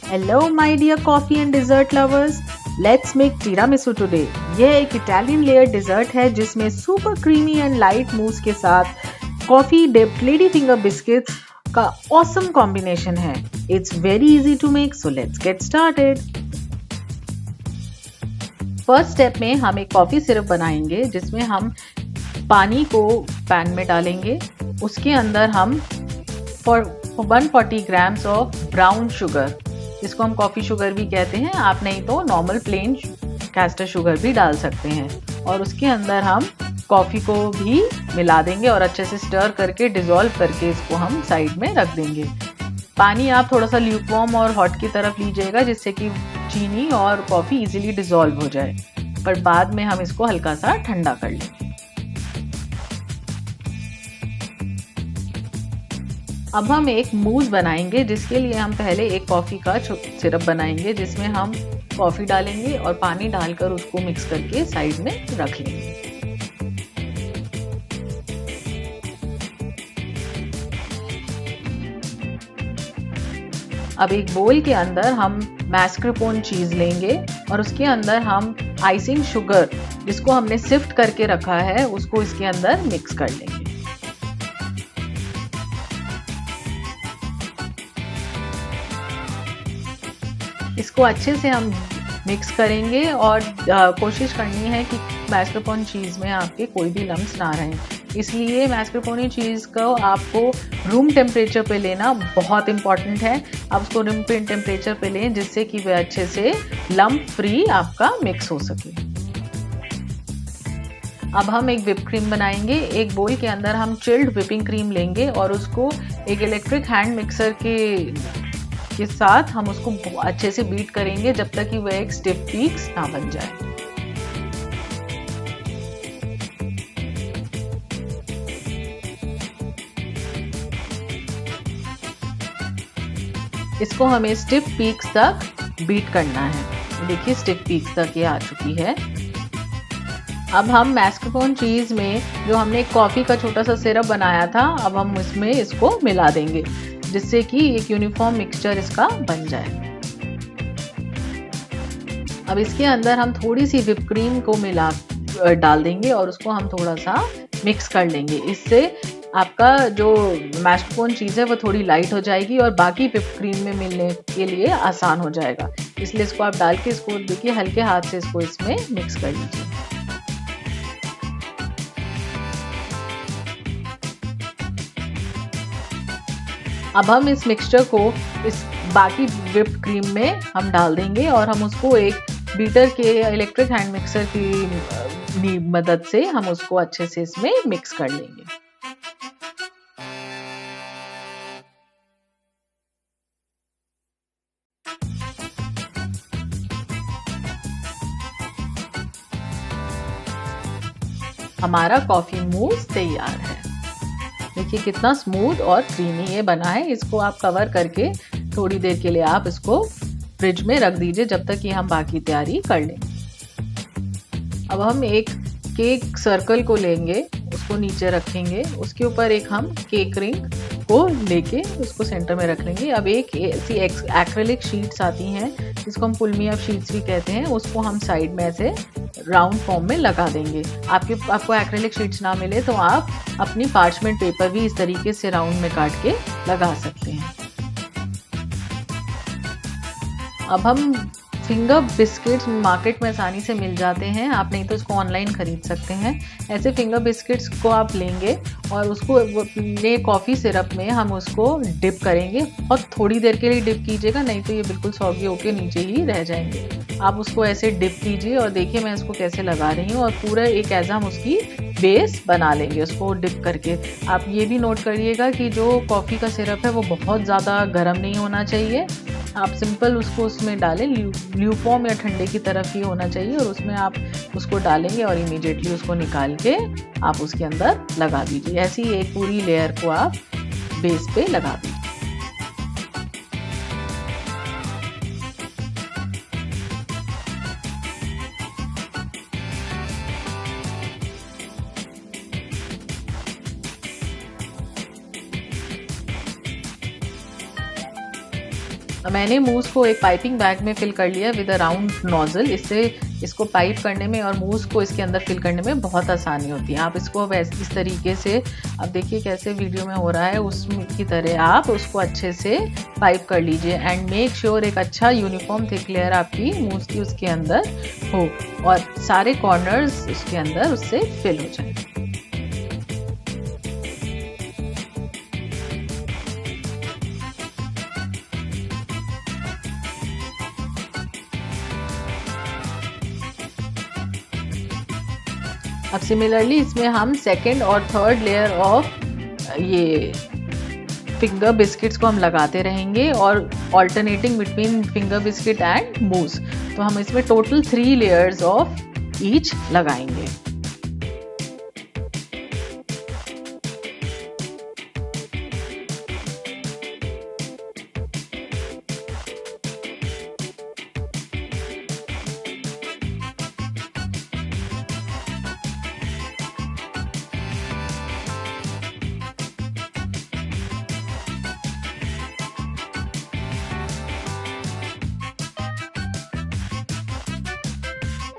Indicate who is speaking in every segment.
Speaker 1: Hello my dear coffee and dessert lovers. Let's make tiramisu today. यह एक Italian layer dessert है जिसमें super creamy and light मूस के साथ coffee dipped lady finger biscuits का awesome combination है. It's very easy to make, so let's get started. First step में हम एक कॉफी सिरप बनाएंगे जिसमें हम पानी को पैन में डालेंगे. उसके अंदर हम 140 ग्राम्स ऑफ ब्राउन शुगर, इसको हम कॉफ़ी शुगर भी कहते हैं, आप नहीं तो नॉर्मल प्लेन कैस्टर शुगर भी डाल सकते हैं. और उसके अंदर हम कॉफ़ी को भी मिला देंगे और अच्छे से स्टर करके डिज़ोल्व करके इसको हम साइड में रख देंगे. पानी आप थोड़ा सा ल्यूकवार्म और हॉट की तरफ लीजिएगा जिससे कि चीनी और कॉफ़ी इजीली डिज़ोल्व हो जाए, पर बाद में हम इसको हल्का सा ठंडा कर लें. अब हम एक मूस बनाएंगे जिसके लिए हम पहले एक कॉफ़ी का सिरप बनाएंगे जिसमें हम कॉफ़ी डालेंगे और पानी डालकर उसको मिक्स करके साइड में रख लेंगे. अब एक बोल के अंदर हम मैस्करपोन चीज़ लेंगे और उसके अंदर हम आइसिंग शुगर जिसको हमने सिफ्ट करके रखा है उसको इसके अंदर मिक्स कर लेंगे. इसको अच्छे से हम मिक्स करेंगे और कोशिश करनी है कि मैस्करपोन चीज़ में आपके कोई भी लम्स ना रहें. इसलिए मैस्करपोने चीज़ को आपको रूम टेम्परेचर पे लेना बहुत इम्पॉर्टेंट है. आप उसको रूम टेम्परेचर पे लें जिससे कि वह अच्छे से लम्प फ्री आपका मिक्स हो सके. अब हम एक व्हिप क्रीम बनाएंगे. एक बोल के अंदर हम चिल्ड व्हिपिंग क्रीम लेंगे और उसको एक इलेक्ट्रिक हैंड मिक्सर के साथ हम उसको अच्छे से बीट करेंगे जब तक कि वह एक स्टिफ पीक्स ना बन जाए. इसको हमें स्टिफ पीक्स तक बीट करना है. देखिए स्टिफ पीक्स तक ये आ चुकी है. अब हम मैस्करपोन चीज़ में जो हमने कॉफ़ी का छोटा सा सिरप बनाया था अब हम इसमें इसको मिला देंगे जिससे कि एक यूनिफॉर्म मिक्सचर इसका बन जाए. अब इसके अंदर हम थोड़ी सी व्हिप क्रीम को डाल देंगे और उसको हम थोड़ा सा मिक्स कर लेंगे. इससे आपका जो मैस्करपोन चीज़ है वो थोड़ी लाइट हो जाएगी और बाकी व्हिप क्रीम में मिलने के लिए आसान हो जाएगा. इसलिए इसको आप डाल के इसको देखिए हल्के हाथ से इसको इसमें मिक्स कर लीजिए. अब हम इस मिक्सचर को इस बाकी व्हिप्ड क्रीम में हम डाल देंगे और हम उसको एक बीटर के इलेक्ट्रिक हैंड मिक्सर की मदद से हम उसको अच्छे से इसमें मिक्स कर लेंगे. हमारा कॉफी मूस तैयार है. देखिए कितना स्मूथ और क्रीमी ये बना है. इसको आप कवर करके थोड़ी देर के लिए आप इसको फ्रिज में रख दीजिए जब तक कि हम बाकी तैयारी कर लें. अब हम एक केक सर्कल को लेंगे, उसको नीचे रखेंगे, उसके ऊपर एक हम केक रिंग को लेके उसको सेंटर में रख लेंगे. अब एक ऐसी एक्रेलिक शीट्स आती हैं जिसको हम पुलमिया शीट्स भी कहते हैं, उसको हम साइड में ऐसे राउंड फॉर्म में लगा देंगे. आपको एक्रेलिक शीट्स ना मिले तो आप अपनी पार्चमेंट पेपर भी इस तरीके से राउंड में काट के लगा सकते हैं. अब हम फिंगर बिस्किट्स मार्केट में आसानी से मिल जाते हैं, आप नहीं तो इसको ऑनलाइन खरीद सकते हैं. ऐसे फिंगर बिस्किट्स को आप लेंगे और उसको ले कॉफ़ी सिरप में हम उसको डिप करेंगे और थोड़ी देर के लिए डिप कीजिएगा, नहीं तो ये बिल्कुल सॉगी होके नीचे ही रह जाएंगे. आप उसको ऐसे डिप कीजिए और देखिए मैं इसको कैसे लगा रही हूँ और पूरा एक ऐसा हम उसकी बेस बना लेंगे उसको डिप करके. आप ये भी नोट करिएगा कि जो कॉफ़ी का सिरप है वो बहुत ज़्यादा गर्म नहीं होना चाहिए. आप सिंपल उसको उसमें डालें, ल्यूकवार्म या ठंडे की तरफ ही होना चाहिए और उसमें आप उसको डालेंगे और इमीडिएटली उसको निकाल के आप उसके अंदर लगा दीजिए. ऐसी एक पूरी लेयर को आप बेस पे लगा दीजिए. मैंने मूस को एक पाइपिंग बैग में फिल कर लिया विद अ राउंड नोजल। इससे इसको पाइप करने में और मूस को इसके अंदर फिल करने में बहुत आसानी होती है। आप इसको इस तरीके से, अब देखिए कैसे वीडियो में हो रहा है उसकी तरह आप उसको अच्छे से पाइप कर लीजिए एंड मेक श्योर एक अच्छा यूनिफॉर्म थिक लेयर आपकी मूस की उसके अंदर हो और सारे कॉर्नर्स उसके अंदर उससे फिल हो जाए। अब सिमिलरली इसमें हम सेकेंड और थर्ड लेयर ऑफ ये फिंगर बिस्किट्स को हम लगाते रहेंगे और alternating between finger biscuit and mousse. तो हम इसमें टोटल 3 लेयर्स ऑफ ईच लगाएंगे।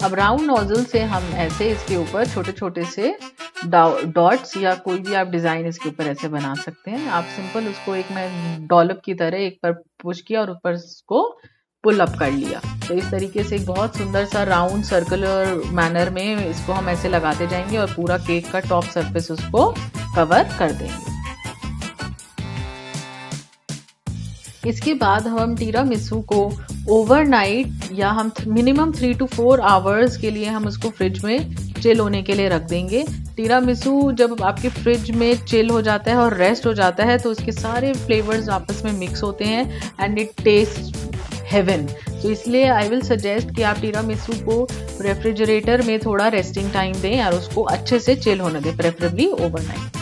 Speaker 1: अब राउंड नोजल से हम ऐसे इसके ऊपर छोटे छोटे से डॉट्स या कोई भी आप डिज़ाइन इसके ऊपर ऐसे बना सकते हैं। आप सिंपल उसको एक मैं डॉलप की तरह एक पर पुश किया और ऊपर इसको पुल अप कर लिया। तो इस तरीके से एक बहुत सुंदर सा राउंड सर्कुलर मैनर में इसको हम ऐसे लगाते जाएंगे और पूरा केक का टॉप सरफेस उसको कवर कर देंगे। इसके बाद हम टीरामिसू को ओवरनाइट या हम मिनिमम 3 to 4 आवर्स के लिए हम उसको फ्रिज में चिल होने के लिए रख देंगे। टीरामिसू जब आपके फ्रिज में चिल हो जाता है और रेस्ट हो जाता है तो उसके सारे फ्लेवर्स आपस में मिक्स होते हैं एंड इट टेस्ट हेवन। तो इसलिए आई विल सजेस्ट कि आप टीरामिसू को रेफ्रिजरेटर में थोड़ा रेस्टिंग टाइम दें और उसको अच्छे से चिल होने दें, प्रेफरेबली ओवरनाइट।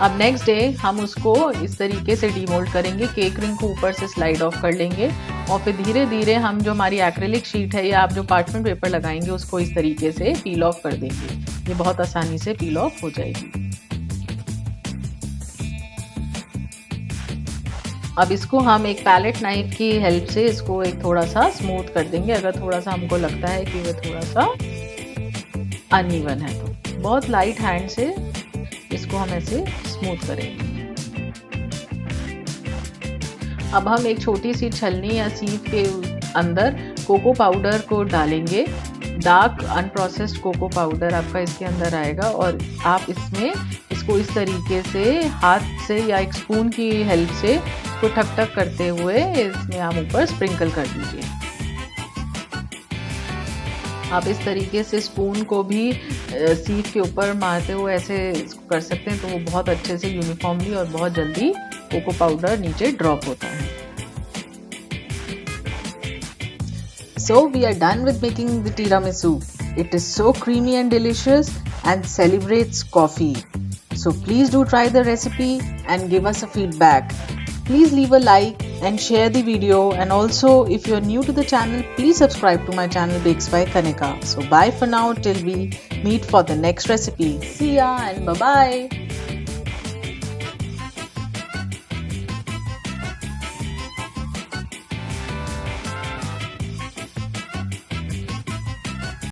Speaker 1: अब नेक्स्ट डे हम उसको इस तरीके से डीमोल्ड करेंगे, केक रिंग को ऊपर से स्लाइड ऑफ कर लेंगे और फिर धीरे धीरे हम जो हमारी एक्रेलिक शीट है या आप जो पार्चमेंट पेपर लगाएंगे उसको इस तरीके से पील ऑफ कर देंगे। ये बहुत आसानी से पील ऑफ हो जाएगी। अब इसको हम एक पैलेट नाइफ की हेल्प से इसको एक थोड़ा सा स्मूथ कर देंगे। अगर थोड़ा सा हमको लगता है कि वो थोड़ा सा अनइवन है तो बहुत लाइट हैंड से इसको हम ऐसे स्मूथ करेंगे। अब हम एक छोटी सी छलनी या सीप के अंदर कोको पाउडर को डालेंगे। डार्क अनप्रोसेस्ड कोको पाउडर आपका इसके अंदर आएगा और आप इसमें इसको इस तरीके से हाथ से या एक स्पून की हेल्प से इसको ठक ठक करते हुए इसमें आप ऊपर स्प्रिंकल कर दीजिए। आप इस तरीके से स्पून को भी सीप के ऊपर मारते हुए ऐसे इसको कर सकते हैं तो वो बहुत अच्छे से यूनिफॉर्मली और बहुत जल्दी कोको पाउडर नीचे ड्रॉप होता है। So we are done with making the tiramisu. It is so creamy and delicious and celebrates coffee. So please do try the recipe and give us a feedback. Please leave a like and share the video, and also if you are new to the channel, please subscribe to my channel Bakes by Kanika. So bye for now till we meet for the next recipe. See ya and bye bye.